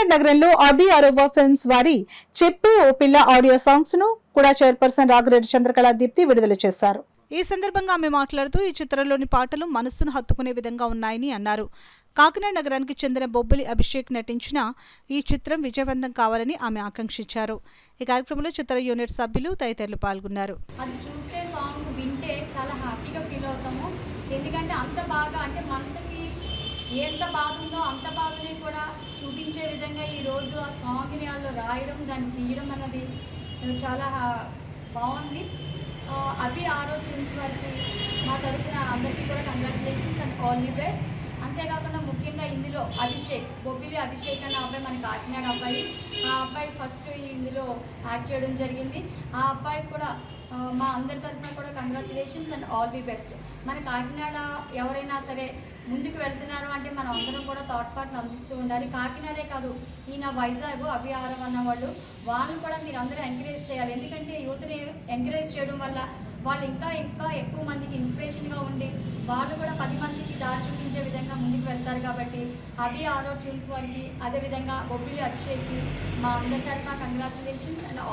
కాకినాడ నగరంలో అభి అరోవా ఫిల్మ్స్ వారి చెప్పే ఓ పిల్ల ఆడియో సాంగ్స్ ను కూడా చైర్పర్సన్ రాగిరెడ్డి చంద్రకళ దీప్తి విడుదల చేశారు. ఈ సందర్భంగా ఆమె మాట్లాడుతూ ఈ చిత్రంలోని పాటలు మనస్సును హత్తుకునే విధంగా ఉన్నాయని అన్నారు. కాకినాడ నగరానికి చెందిన బొబ్బిలి అభిషేక్ నటించిన ఈ చిత్రం విజయవంతం కావాలని ఆమె ఆకాంక్షించారు. ఈ కార్యక్రమంలో చిత్ర యూనిట్ సభ్యులు తదితరులు పాల్గొన్నారు. అది చూస్తే సాంగ్ వింటే చాలా హ్యాపీగా ఫీల్ అవుతాము. ఎందుకంటే అంత బాగా అంటే మనసుకి ఎంత బాధ ఉందో అంత బాధని కూడా చూపించే విధంగా ఈరోజు ఆ సాంగ్ని వాళ్ళు రాయడం దాన్ని తీయడం అన్నది చాలా బాగుంది. అభి ఆరో ట్యూన్స్ వారికి మా తరఫున అందరికీ కూడా congratulations and all the best. అంతేకాకుండా ముఖ్యంగా ఇందులో అభిషేక్, బొబ్బిలి అభిషేక్ అనే అబ్బాయి మన కాకినాడ అబ్బాయి. ఆ అబ్బాయి ఫస్ట్ ఇందులో యాక్ట్ చేయడం జరిగింది. ఆ అబ్బాయికి కూడా మా అందరి తరఫున కూడా congratulations and all the best. మన కాకినాడ ఎవరైనా సరే ముందుకు వెళ్తున్నారు అంటే మనం అందరం కూడా థాట్ పార్ట్ని అందిస్తూ ఉండాలి. కాకినాడే కాదు, ఈయన వైజాగ్ అభి ఆరవ్ అన్నవాళ్ళు వాళ్ళని కూడా మీరు అందరూ ఎంకరేజ్ చేయాలి. ఎందుకంటే యూత్ని ఎంకరేజ్ చేయడం వల్ల వాళ్ళు ఇంకా ఎక్కువ మందికి ఇన్స్పిరేషన్గా ఉండి వాళ్ళు కూడా 10 మందికి దారి చూపించే విధంగా ముందుకు వెళ్తారు. కాబట్టి అభి ఆరో ట్యూన్స్ వారికి అదేవిధంగా బొబ్బిలి అభిషేక్కి మా అందరి తరఫున కంగ్రాచులేషన్స్ అండ్ ఆల్.